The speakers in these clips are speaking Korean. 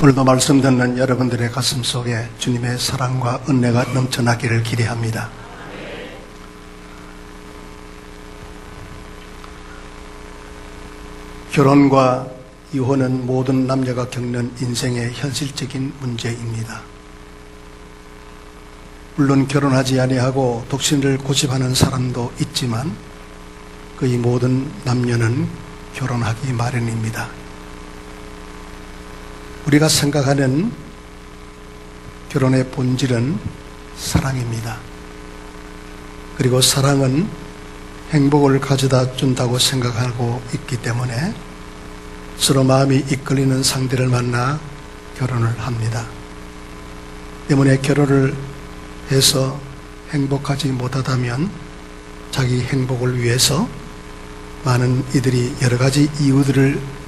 오늘도 말씀 듣는 여러분들의 가슴 속에 주님의 사랑과 은혜가 넘쳐나기를 기대합니다. 결혼과 이혼은 모든 남녀가 겪는 인생의 현실적인 문제입니다. 물론 결혼하지 아니하고 독신을 고집하는 사람도 있지만 거의 모든 남녀는 결혼하기 마련입니다. 우리가 생각하는 결혼의 본질은 사랑입니다. 그리고 사랑은 행복을 가져다 준다고 생각하고 있기 때문에 서로 마음이 이끌리는 상대를 만나 결혼을 합니다. 때문에 결혼을 해서 행복하지 못하다면 자기 행복을 위해서 많은 이들이 여러 가지 이유들을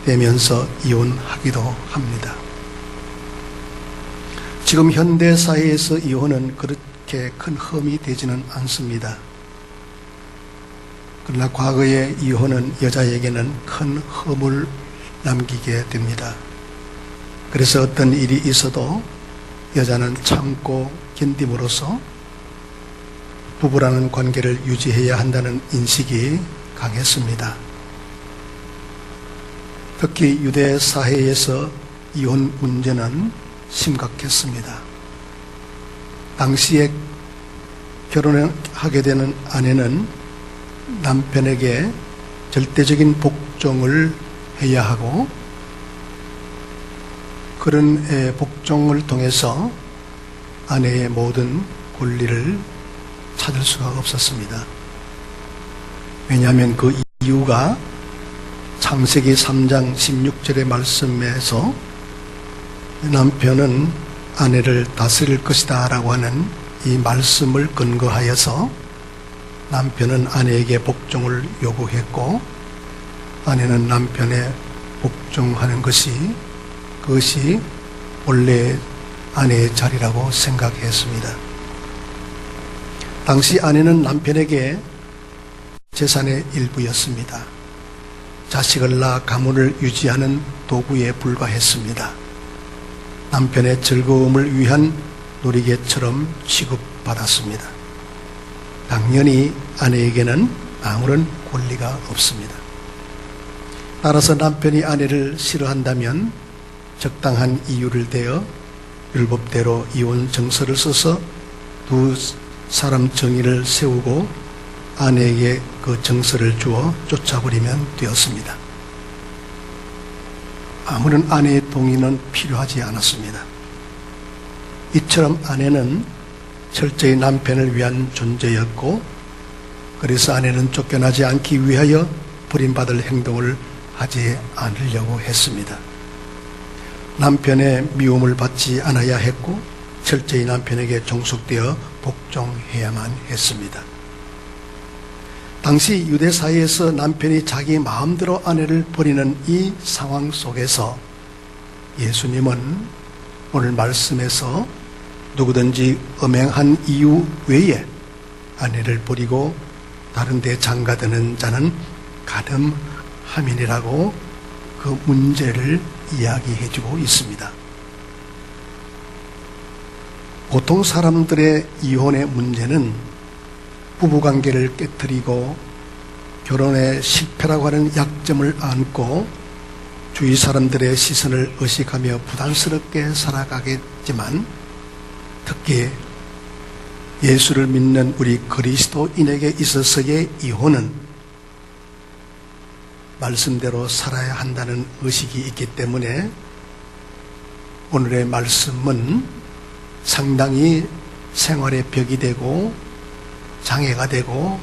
대면서 이혼하기도 합니다. 지금 현대 사회에서 이혼은 그렇게 큰 흠이 되지는 않습니다. 그러나 과거의 이혼은 여자에게는 큰 흠을 남기게 됩니다. 그래서 어떤 일이 있어도 여자는 참고 견딤으로써 부부라는 관계를 유지해야 한다는 인식이 강했습니다. 특히 유대 사회에서 이혼 문제는 심각했습니다. 당시에 결혼을 하게 되는 아내는 남편에게 절대적인 복종을 해야 하고 그런 복종을 통해서 아내의 모든 권리를 찾을 수가 없었습니다. 왜냐하면 그 이유가 창세기 3장 16절의 말씀에서 남편은 아내를 다스릴 것이다 라고 하는 이 말씀을 근거하여서 남편은 아내에게 복종을 요구했고 아내는 남편에 복종하는 그것이 원래 아내의 자리라고 생각했습니다. 당시 아내는 남편에게 재산의 일부였습니다. 자식을 낳아 가문을 유지하는 도구에 불과했습니다. 남편의 즐거움을 위한 놀이개처럼 취급받았습니다. 당연히 아내에게는 아무런 권리가 없습니다. 따라서 남편이 아내를 싫어한다면 적당한 이유를 대어 율법대로 이혼 정서를 써서 두 사람 정의를 세우고 아내에게 그 정서를 주어 쫓아버리면 되었습니다. 아무런 아내의 동의는 필요하지 않았습니다. 이처럼 아내는 철저히 남편을 위한 존재였고 그래서 아내는 쫓겨나지 않기 위하여 버림받을 행동을 하지 않으려고 했습니다. 남편의 미움을 받지 않아야 했고 철저히 남편에게 종속되어 복종해야만 했습니다. 당시 유대 사회에서 남편이 자기 마음대로 아내를 버리는 이 상황 속에서 예수님은 오늘 말씀에서 누구든지 음행한 이유 외에 아내를 버리고 다른 데 장가드는 자는 가늠함이니라고 그 문제를 이야기해 주고 있습니다. 보통 사람들의 이혼의 문제는 부부관계를 깨뜨리고 결혼의 실패라고 하는 약점을 안고 주위 사람들의 시선을 의식하며 부담스럽게 살아가겠지만 특히 예수를 믿는 우리 그리스도인에게 있어서의 이혼은 말씀대로 살아야 한다는 의식이 있기 때문에 오늘의 말씀은 상당히 생활의 벽이 되고 장애가 되고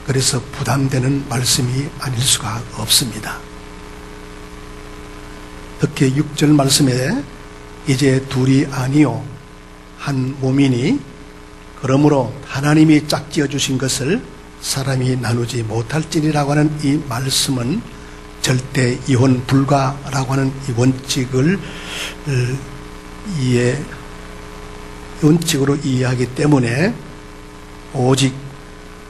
그래서 부담되는 말씀이 아닐 수가 없습니다. 특히 6절 말씀에 이제 둘이 아니요 한 몸이니 그러므로 하나님이 짝지어 주신 것을 사람이 나누지 못할지니라고 하는 이 말씀은 절대 이혼 불가라고 하는 이 원칙으로 이해하기 때문에 오직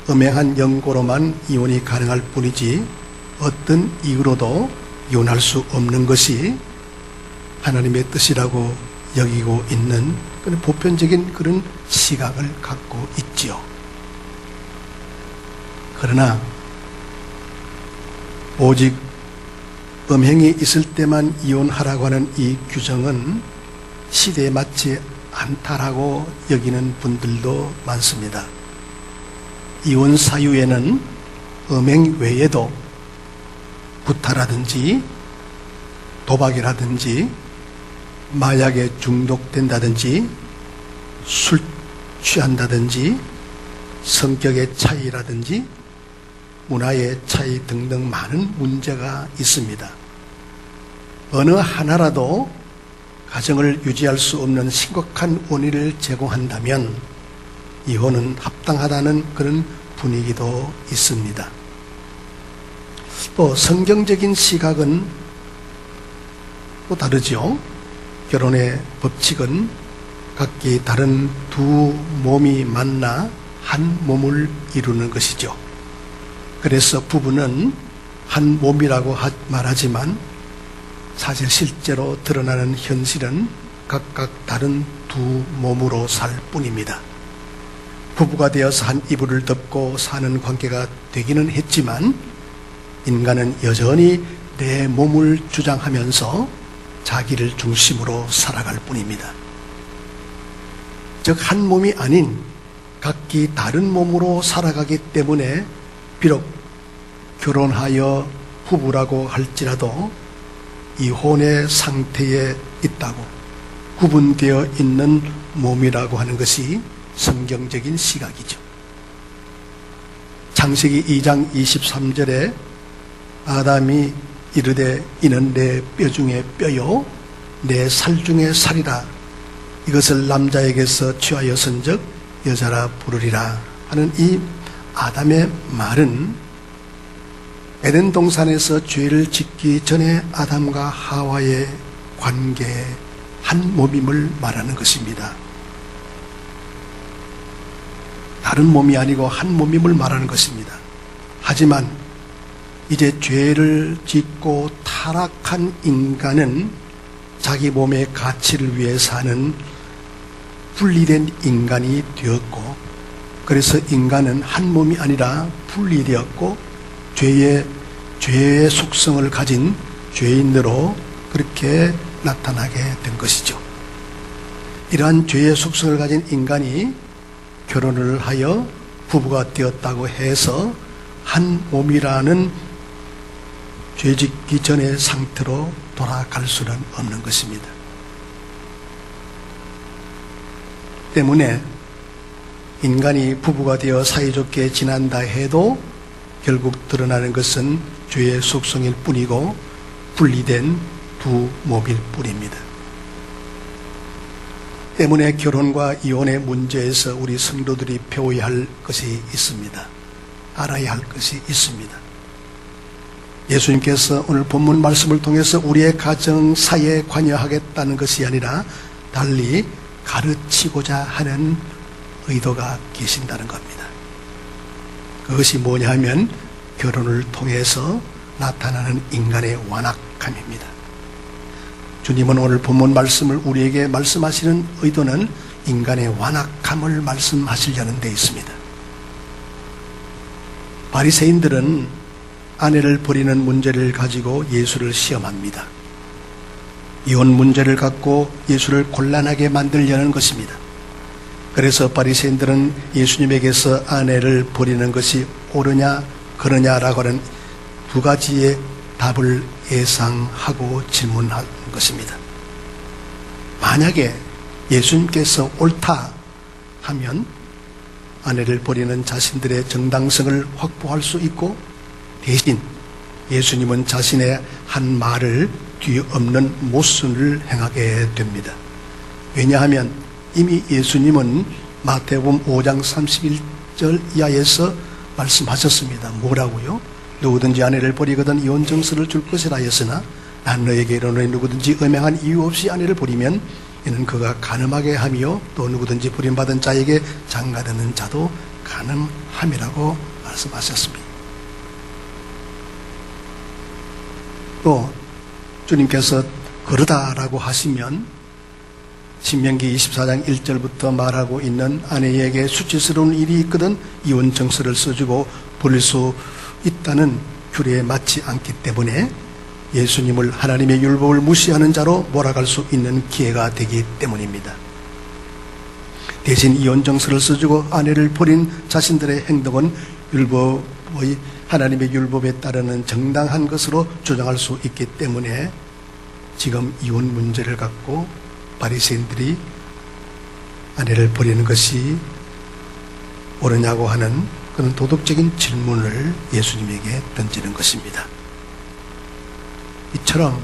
음행한 연고로만 이혼이 가능할 뿐이지 어떤 이유로도 이혼할 수 없는 것이 하나님의 뜻이라고 여기고 있는 그런 보편적인 그런 시각을 갖고 있지요. 그러나 오직 음행이 있을 때만 이혼하라고 하는 이 규정은 시대에 맞지 않다라고 여기는 분들도 많습니다. 이혼 사유에는 음행 외에도 구타라든지 도박이라든지 마약에 중독된다든지 술 취한다든지 성격의 차이라든지 문화의 차이 등등 많은 문제가 있습니다. 어느 하나라도 가정을 유지할 수 없는 심각한 원인을 제공한다면 이혼은 합당하다는 그런 분위기도 있습니다. 또 성경적인 시각은 또 다르죠. 결혼의 법칙은 각기 다른 두 몸이 만나 한 몸을 이루는 것이죠. 그래서 부부는 한 몸이라고 말하지만 사실 실제로 드러나는 현실은 각각 다른 두 몸으로 살 뿐입니다. 부부가 되어서 한 이불을 덮고 사는 관계가 되기는 했지만 인간은 여전히 내 몸을 주장하면서 자기를 중심으로 살아갈 뿐입니다. 즉 한 몸이 아닌 각기 다른 몸으로 살아가기 때문에 비록 결혼하여 부부라고 할지라도 이혼의 상태에 있다고 구분되어 있는 몸이라고 하는 것이 성경적인 시각이죠. 창세기 2장 23절에 아담이 이르되 이는 내 뼈 중에 뼈요 내 살 중에 살이라 이것을 남자에게서 취하였은즉 여자라 부르리라 하는 이 아담의 말은 에덴 동산에서 죄를 짓기 전에 아담과 하와의 관계의 한 몸임을 말하는 것입니다. 다른 몸이 아니고 한 몸임을 말하는 것입니다. 하지만 이제 죄를 짓고 타락한 인간은 자기 몸의 가치를 위해 사는 분리된 인간이 되었고, 그래서 인간은 한 몸이 아니라 분리되었고 죄의 속성을 가진 죄인으로 그렇게 나타나게 된 것이죠. 이러한 죄의 속성을 가진 인간이 결혼을 하여 부부가 되었다고 해서 한 몸이라는 죄짓기 전의 상태로 돌아갈 수는 없는 것입니다. 때문에 인간이 부부가 되어 사이좋게 지낸다 해도 결국 드러나는 것은 죄의 속성일 뿐이고 분리된 두 몸일 뿐입니다. 때문에 결혼과 이혼의 문제에서 우리 성도들이 배워야 할 것이 있습니다. 알아야 할 것이 있습니다. 예수님께서 오늘 본문 말씀을 통해서 우리의 가정 사이에 관여하겠다는 것이 아니라 달리 가르치고자 하는 의도가 계신다는 겁니다. 그것이 뭐냐 하면 결혼을 통해서 나타나는 인간의 완악함입니다. 주님은 오늘 본문 말씀을 우리에게 말씀하시는 의도는 인간의 완악함을 말씀하시려는 데 있습니다. 바리새인들은 아내를 버리는 문제를 가지고 예수를 시험합니다. 이혼 문제를 갖고 예수를 곤란하게 만들려는 것입니다. 그래서 바리새인들은 예수님에게서 아내를 버리는 것이 옳으냐 그러냐라고 하는 두 가지의 답을 예상하고 질문한 것입니다. 만약에 예수님께서 옳다 하면 아내를 버리는 자신들의 정당성을 확보할 수 있고, 대신 예수님은 자신의 한 말을 뒤엎는 모순을 행하게 됩니다. 왜냐하면 이미 예수님은 마태복음 5장 31절 이하에서 말씀하셨습니다. 뭐라고요? 누구든지 아내를 버리거든 이혼 증서를 줄 것이라 하였으나 난 너에게 이르노니 누구든지 음행한 이유 없이 아내를 버리면 이는 그가 간음하게 하며 또 누구든지 버림받은 자에게 장가드는 자도 간음함이라고 말씀하셨습니다. 또 주님께서 그러다라고 하시면 신명기 24장 1절부터 말하고 있는 아내에게 수치스러운 일이 있거든 이혼 정서를 써주고 버릴 수 있다는 규례에 맞지 않기 때문에 예수님을 하나님의 율법을 무시하는 자로 몰아갈 수 있는 기회가 되기 때문입니다. 대신 이혼 정서를 써주고 아내를 버린 자신들의 행동은 하나님의 율법에 따르는 정당한 것으로 주장할 수 있기 때문에 지금 이혼 문제를 갖고 바리새인들이 아내를 버리는 것이 옳으냐고 하는 그런 도덕적인 질문을 예수님에게 던지는 것입니다. 이처럼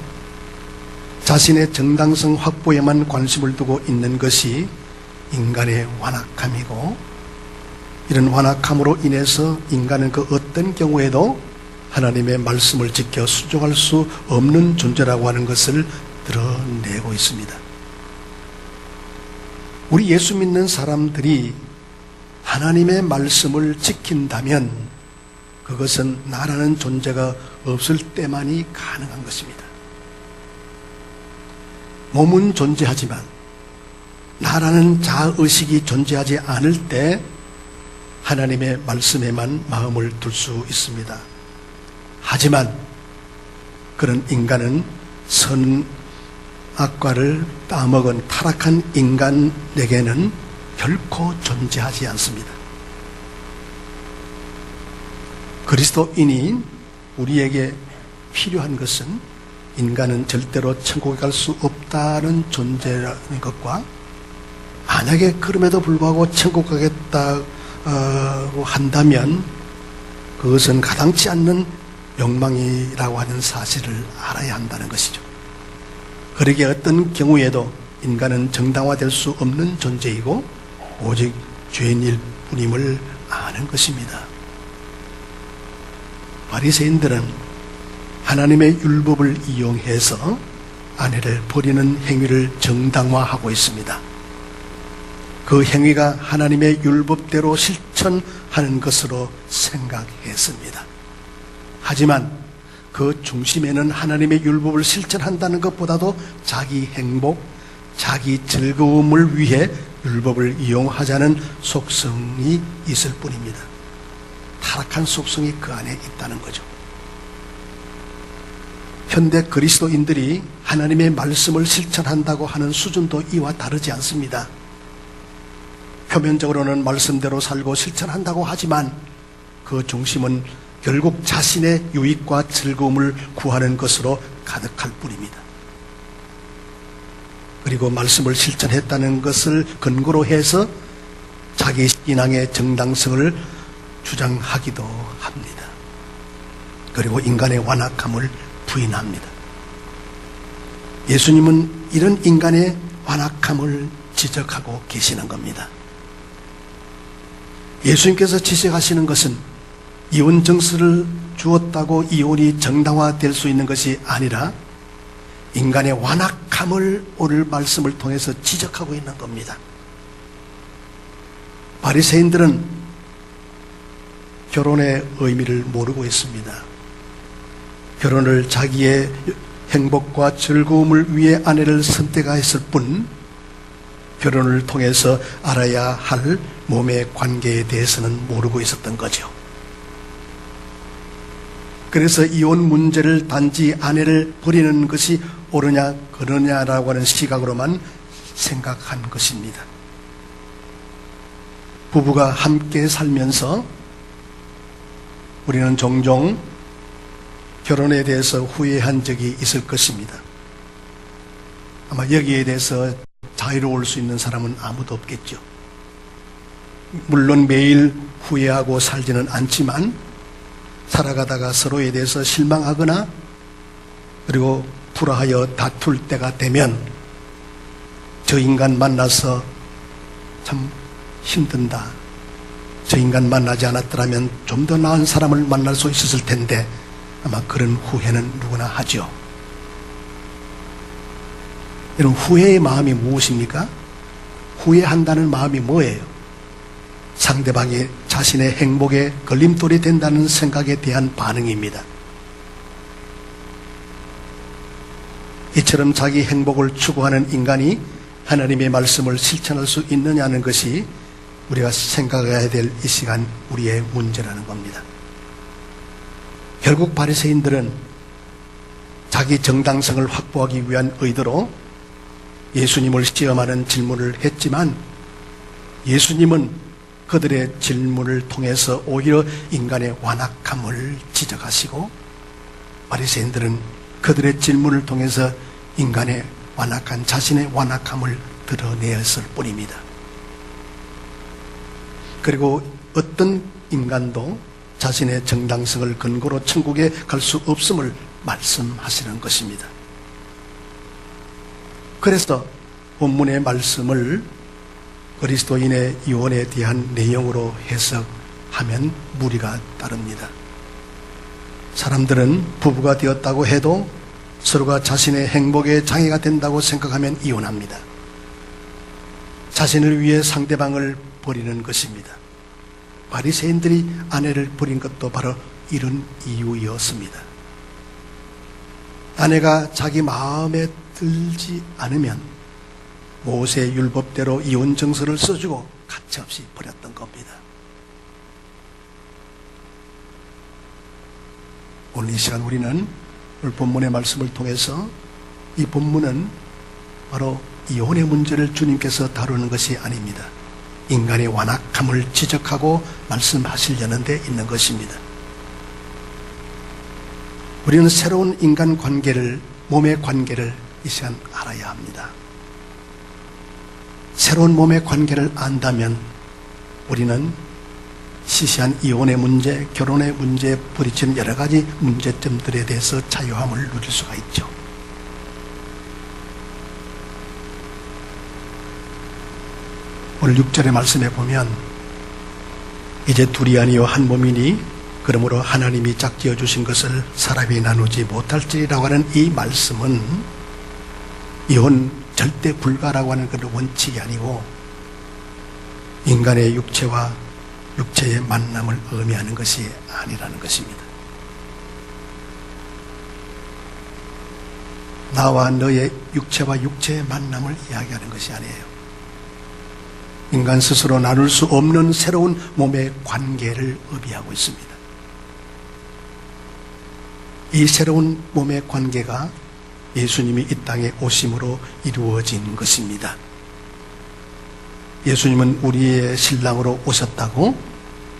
자신의 정당성 확보에만 관심을 두고 있는 것이 인간의 완악함이고, 이런 완악함으로 인해서 인간은 그 어떤 경우에도 하나님의 말씀을 지켜 순종할 수 없는 존재라고 하는 것을 드러내고 있습니다. 우리 예수 믿는 사람들이 하나님의 말씀을 지킨다면 그것은 나라는 존재가 없을 때만이 가능한 것입니다. 몸은 존재하지만 나라는 자아의식이 존재하지 않을 때 하나님의 말씀에만 마음을 둘 수 있습니다. 하지만 그런 인간은 선악과를 따먹은 타락한 인간에게는 결코 존재하지 않습니다. 그리스도인이 우리에게 필요한 것은 인간은 절대로 천국에 갈 수 없다는 존재라는 것과, 만약에 그럼에도 불구하고 천국 가겠다고 한다면 그것은 가당치 않는 욕망이라고 하는 사실을 알아야 한다는 것이죠. 그러기에 어떤 경우에도 인간은 정당화될 수 없는 존재이고 오직 죄인일 뿐임을 아는 것입니다. 바리새인들은 하나님의 율법을 이용해서 아내를 버리는 행위를 정당화하고 있습니다. 그 행위가 하나님의 율법대로 실천하는 것으로 생각했습니다. 하지만 그 중심에는 하나님의 율법을 실천한다는 것보다도 자기 행복, 자기 즐거움을 위해 율법을 이용하자는 속성이 있을 뿐입니다. 타락한 속성이 그 안에 있다는 거죠. 현대 그리스도인들이 하나님의 말씀을 실천한다고 하는 수준도 이와 다르지 않습니다. 표면적으로는 말씀대로 살고 실천한다고 하지만 그 중심은 결국 자신의 유익과 즐거움을 구하는 것으로 가득할 뿐입니다. 그리고 말씀을 실천했다는 것을 근거로 해서 자기 신앙의 정당성을 주장하기도 합니다. 그리고 인간의 완악함을 부인합니다. 예수님은 이런 인간의 완악함을 지적하고 계시는 겁니다. 예수님께서 지적하시는 것은 이혼 정서를 주었다고 이혼이 정당화될 수 있는 것이 아니라 인간의 완악함을 오늘 말씀을 통해서 지적하고 있는 겁니다. 바리새인들은 결혼의 의미를 모르고 있습니다. 결혼을 자기의 행복과 즐거움을 위해 아내를 선택했을 뿐 결혼을 통해서 알아야 할 몸의 관계에 대해서는 모르고 있었던 거죠. 그래서 이혼 문제를 단지 아내를 버리는 것이 옳으냐 그러냐라고 하는 시각으로만 생각한 것입니다. 부부가 함께 살면서 우리는 종종 결혼에 대해서 후회한 적이 있을 것입니다. 아마 여기에 대해서 자유로울 수 있는 사람은 아무도 없겠죠. 물론 매일 후회하고 살지는 않지만 살아가다가 서로에 대해서 실망하거나 그리고 불화하여 다툴 때가 되면 저 인간 만나서 참 힘든다. 저 인간 만나지 않았더라면 좀 더 나은 사람을 만날 수 있었을 텐데 아마 그런 후회는 누구나 하죠. 이런 후회의 마음이 무엇입니까? 후회한다는 마음이 뭐예요? 상대방이 자신의 행복에 걸림돌이 된다는 생각에 대한 반응입니다. 이처럼 자기 행복을 추구하는 인간이 하나님의 말씀을 실천할 수 있느냐는 것이 우리가 생각해야 될 이 시간 우리의 문제라는 겁니다. 결국 바리새인들은 자기 정당성을 확보하기 위한 의도로 예수님을 시험하는 질문을 했지만 예수님은 그들의 질문을 통해서 오히려 인간의 완악함을 지적하시고 바리새인들은 그들의 질문을 통해서 인간의 완악한 자신의 완악함을 드러내었을 뿐입니다. 그리고 어떤 인간도 자신의 정당성을 근거로 천국에 갈 수 없음을 말씀하시는 것입니다. 그래서 본문의 말씀을 그리스도인의 이혼에 대한 내용으로 해석하면 무리가 따릅니다. 사람들은 부부가 되었다고 해도 서로가 자신의 행복에 장애가 된다고 생각하면 이혼합니다. 자신을 위해 상대방을 버리는 것입니다. 바리새인들이 아내를 버린 것도 바로 이런 이유였습니다. 아내가 자기 마음에 들지 않으면 모세 율법대로 이혼 정서를 써주고 가차없이 버렸던 겁니다. 오늘 이 시간 우리는 오늘 본문의 말씀을 통해서 이 본문은 바로 이혼의 문제를 주님께서 다루는 것이 아닙니다. 인간의 완악함을 지적하고 말씀하시려는 데 있는 것입니다. 우리는 새로운 인간 관계를, 몸의 관계를 이 시간 알아야 합니다. 새로운 몸의 관계를 안다면 우리는 시시한 이혼의 문제, 결혼의 문제에 부딪히는 여러 가지 문제점들에 대해서 자유함을 누릴 수가 있죠. 오늘 6절의 말씀에 보면 이제 둘이 아니요 한 몸이니 그러므로 하나님이 짝지어 주신 것을 사람이 나누지 못할지라고 하는 이 말씀은 이혼 절대 불가라고 하는 그런 원칙이 아니고 인간의 육체와 육체의 만남을 의미하는 것이 아니라는 것입니다. 나와 너의 육체와 육체의 만남을 이야기하는 것이 아니에요. 인간 스스로 나눌 수 없는 새로운 몸의 관계를 의미하고 있습니다. 이 새로운 몸의 관계가 예수님이 이 땅에 오심으로 이루어진 것입니다. 예수님은 우리의 신랑으로 오셨다고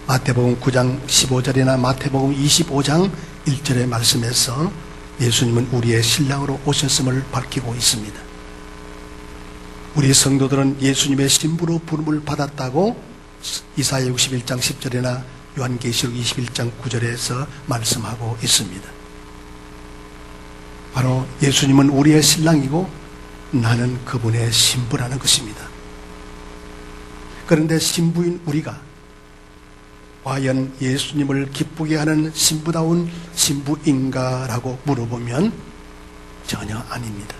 마태복음 9장 15절이나 마태복음 25장 1절의 말씀에서 예수님은 우리의 신랑으로 오셨음을 밝히고 있습니다. 우리 성도들은 예수님의 신부로 부름을 받았다고 이사야 61장 10절이나 요한계시록 21장 9절에서 말씀하고 있습니다. 바로 예수님은 우리의 신랑이고 나는 그분의 신부라는 것입니다. 그런데 신부인 우리가 과연 예수님을 기쁘게 하는 신부다운 신부인가라고 물어보면 전혀 아닙니다.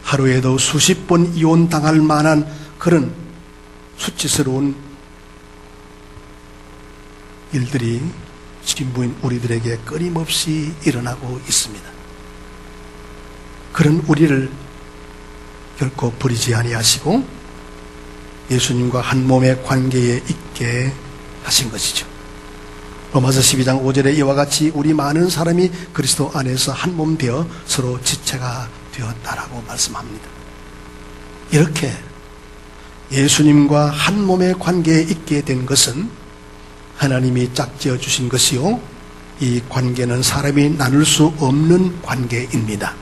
하루에도 수십 번 이혼당할 만한 그런 수치스러운 일들이 신부인 우리들에게 끊임없이 일어나고 있습니다. 그런 우리를 결코 버리지 아니하시고 예수님과 한 몸의 관계에 있게 하신 것이죠. 로마서 12장 5절에 이와 같이 우리 많은 사람이 그리스도 안에서 한 몸 되어 서로 지체가 되었다라고 말씀합니다. 이렇게 예수님과 한 몸의 관계에 있게 된 것은 하나님이 짝지어 주신 것이요, 이 관계는 사람이 나눌 수 없는 관계입니다.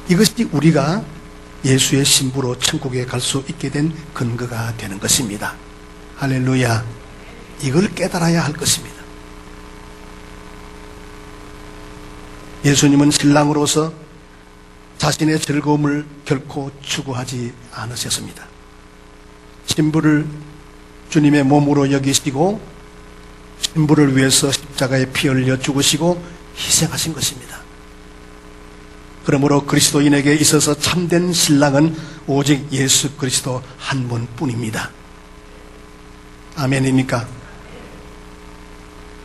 이것이 우리가 예수의 신부로 천국에 갈 수 있게 된 근거가 되는 것입니다. 할렐루야. 이걸 깨달아야 할 것입니다. 예수님은 신랑으로서 자신의 즐거움을 결코 추구하지 않으셨습니다. 신부를 주님의 몸으로 여기시고 신부를 위해서 십자가에 피 흘려 죽으시고 희생하신 것입니다. 그러므로 그리스도인에게 있어서 참된 신랑은 오직 예수 그리스도 한 분뿐입니다. 아멘입니까?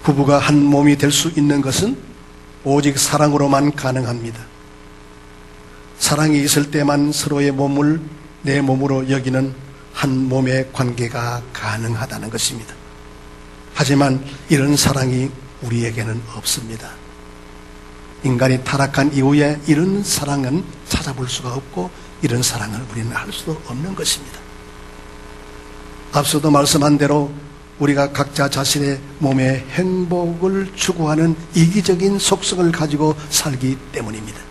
부부가 한 몸이 될 수 있는 것은 오직 사랑으로만 가능합니다. 사랑이 있을 때만 서로의 몸을 내 몸으로 여기는 한 몸의 관계가 가능하다는 것입니다. 하지만 이런 사랑이 우리에게는 없습니다. 인간이 타락한 이후에 이런 사랑은 찾아볼 수가 없고 이런 사랑을 우리는 할 수도 없는 것입니다. 앞서도 말씀한 대로 우리가 각자 자신의 몸의 행복을 추구하는 이기적인 속성을 가지고 살기 때문입니다.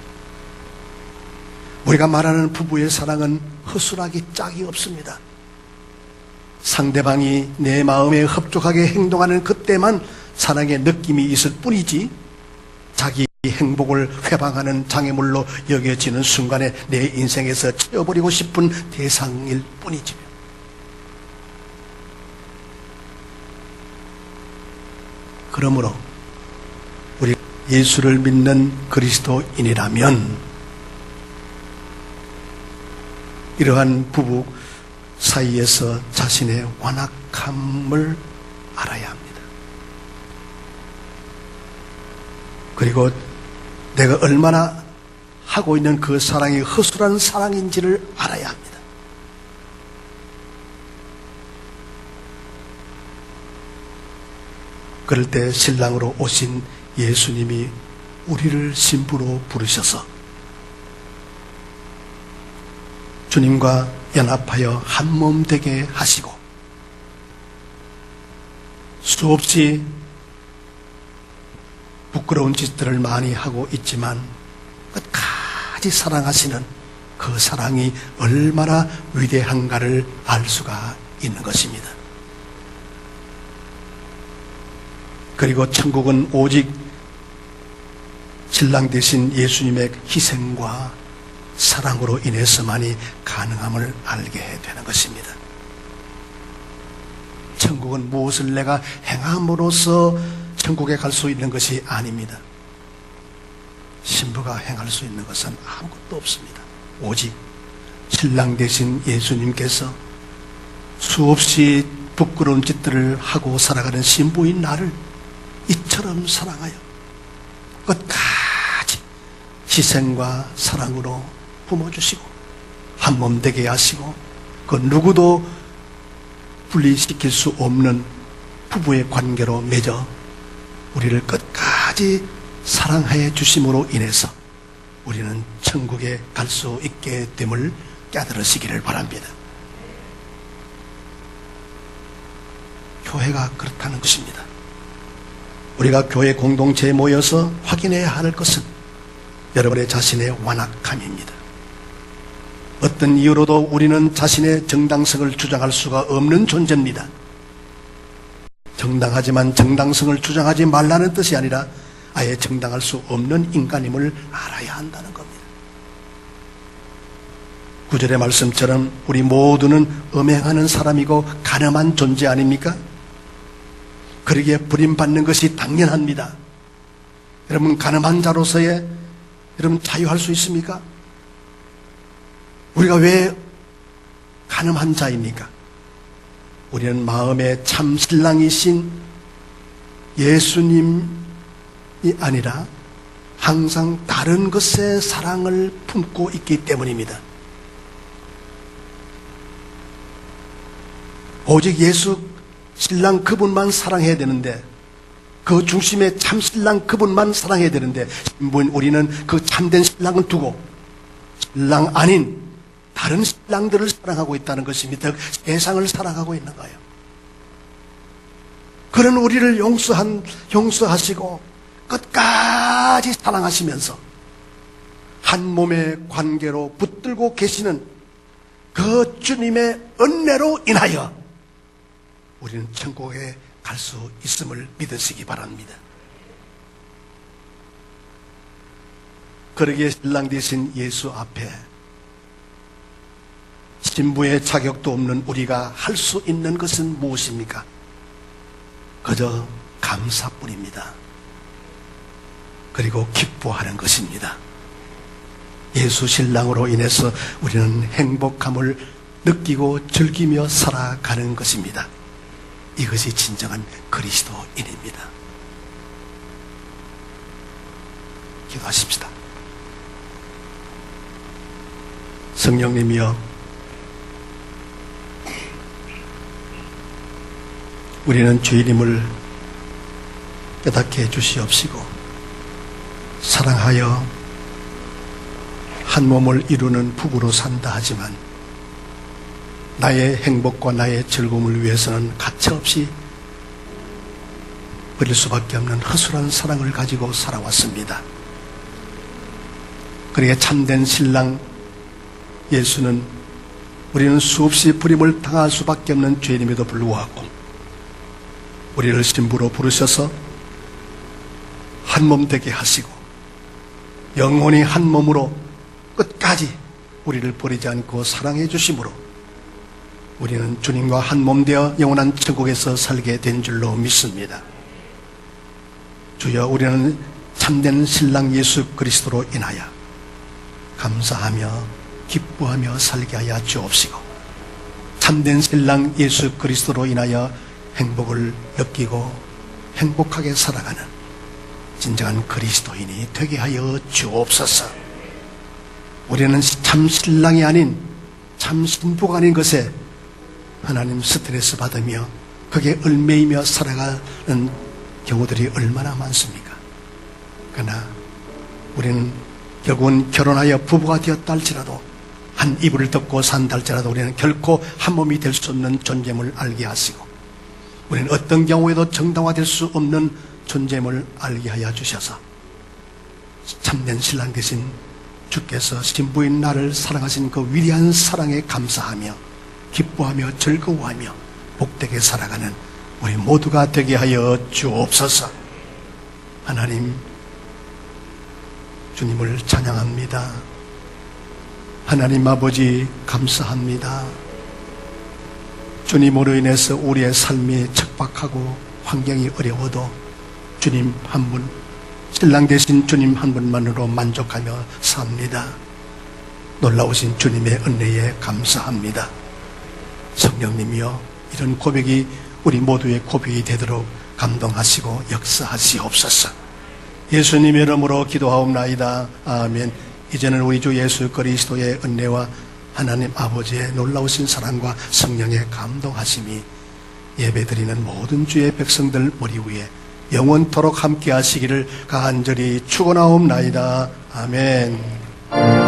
우리가 말하는 부부의 사랑은 허술하기 짝이 없습니다. 상대방이 내 마음에 흡족하게 행동하는 그때만 사랑의 느낌이 있을 뿐이지 자기 행복을 회방하는 장애물로 여겨지는 순간에 내 인생에서 치워버리고 싶은 대상일 뿐이지요. 그러므로 우리 예수를 믿는 그리스도인이라면 이러한 부부 사이에서 자신의 완악함을 알아야 합니다. 그리고 내가 얼마나 하고 있는 그 사랑이 허술한 사랑인지를 알아야 합니다. 그럴 때 신랑으로 오신 예수님이 우리를 신부로 부르셔서 주님과 연합하여 한 몸 되게 하시고 수없이 부끄러운 짓들을 많이 하고 있지만 끝까지 사랑하시는 그 사랑이 얼마나 위대한가를 알 수가 있는 것입니다. 그리고 천국은 오직 신랑 되신 예수님의 희생과 사랑으로 인해서만이 가능함을 알게 되는 것입니다. 천국은 무엇을 내가 행함으로써 천국에 갈 수 있는 것이 아닙니다. 신부가 행할 수 있는 것은 아무것도 없습니다. 오직 신랑 되신 예수님께서 수없이 부끄러운 짓들을 하고 살아가는 신부인 나를 이처럼 사랑하여 끝까지 희생과 사랑으로 품어주시고 한 몸 되게 하시고 그 누구도 분리시킬 수 없는 부부의 관계로 맺어 우리를 끝까지 사랑해 주심으로 인해서 우리는 천국에 갈 수 있게 됨을 깨달으시기를 바랍니다. 교회가 그렇다는 것입니다. 우리가 교회 공동체에 모여서 확인해야 할 것은 여러분의 자신의 완악함입니다. 어떤 이유로도 우리는 자신의 정당성을 주장할 수가 없는 존재입니다. 정당하지만 정당성을 주장하지 말라는 뜻이 아니라 아예 정당할 수 없는 인간임을 알아야 한다는 겁니다. 9절의 말씀처럼 우리 모두는 음행하는 사람이고 가늠한 존재 아닙니까? 그러기에 버림받는 것이 당연합니다. 여러분, 가늠한 자로서의 여러분 자유할 수 있습니까? 우리가 왜 가늠한 자입니까? 우리는 마음의 참 신랑이신 예수님이 아니라 항상 다른 것에 사랑을 품고 있기 때문입니다. 오직 예수 신랑 그분만 사랑해야 되는데, 그 중심에 참 신랑 그분만 사랑해야 되는데, 우리는 그 참된 신랑은 두고 신랑 아닌 다른 신랑들을 사랑하고 있다는 것입니다. 세상을 사랑하고 있는 거예요. 그런 우리를 용서하시고 끝까지 사랑하시면서 한 몸의 관계로 붙들고 계시는 그 주님의 은혜로 인하여 우리는 천국에 갈 수 있음을 믿으시기 바랍니다. 그러기에 신랑 되신 예수 앞에 신부의 자격도 없는 우리가 할 수 있는 것은 무엇입니까? 그저 감사뿐입니다. 그리고 기뻐하는 것입니다. 예수 신랑으로 인해서 우리는 행복함을 느끼고 즐기며 살아가는 것입니다. 이것이 진정한 그리스도인입니다. 기도하십시다. 성령님이여, 우리는 주인임을 깨닫게 해주시옵시고, 사랑하여 한 몸을 이루는 부부로 산다 하지만 나의 행복과 나의 즐거움을 위해서는 가차없이 버릴 수밖에 없는 허술한 사랑을 가지고 살아왔습니다. 그러기에 참된 신랑 예수는 우리는 수없이 버림을 당할 수밖에 없는 죄인임에도 불구하고 우리를 신부로 부르셔서 한 몸 되게 하시고 영원히 한 몸으로 끝까지 우리를 버리지 않고 사랑해 주심으로 우리는 주님과 한 몸 되어 영원한 천국에서 살게 된 줄로 믿습니다. 주여, 우리는 참된 신랑 예수 그리스도로 인하여 감사하며 기뻐하며 살게 하여 주옵시고, 참된 신랑 예수 그리스도로 인하여 행복을 느끼고 행복하게 살아가는 진정한 그리스도인이 되게 하여 주옵소서. 우리는 참 신랑이 아닌 참 신부가 아닌 것에 하나님 스트레스 받으며 그게 얽매이며 살아가는 경우들이 얼마나 많습니까? 그러나 우리는 결국은 결혼하여 부부가 되었다 할지라도, 한 이불을 덮고 산다 할지라도 우리는 결코 한 몸이 될 수 없는 존재임을 알게 하시고, 우리는 어떤 경우에도 정당화될 수 없는 존재임을 알게 하여 주셔서 참된 신랑 되신 주께서 신부인 나를 사랑하신 그 위대한 사랑에 감사하며 기뻐하며 즐거워하며 복되게 살아가는 우리 모두가 되게 하여 주옵소서. 하나님, 주님을 찬양합니다. 하나님 아버지, 감사합니다. 주님으로 인해서 우리의 삶이 척박하고 환경이 어려워도 주님 한 분, 신랑 되신 주님 한 분만으로 만족하며 삽니다. 놀라우신 주님의 은혜에 감사합니다. 성령님이여, 이런 고백이 우리 모두의 고백이 되도록 감동하시고 역사하시옵소서. 예수님의 이름으로 기도하옵나이다. 아멘. 이제는 우리 주 예수 그리스도의 은혜와 하나님 아버지의 놀라우신 사랑과 성령의 감동하심이 예배드리는 모든 주의 백성들 머리 위에 영원토록 함께 하시기를 간절히 축원하옵나이다. 아멘.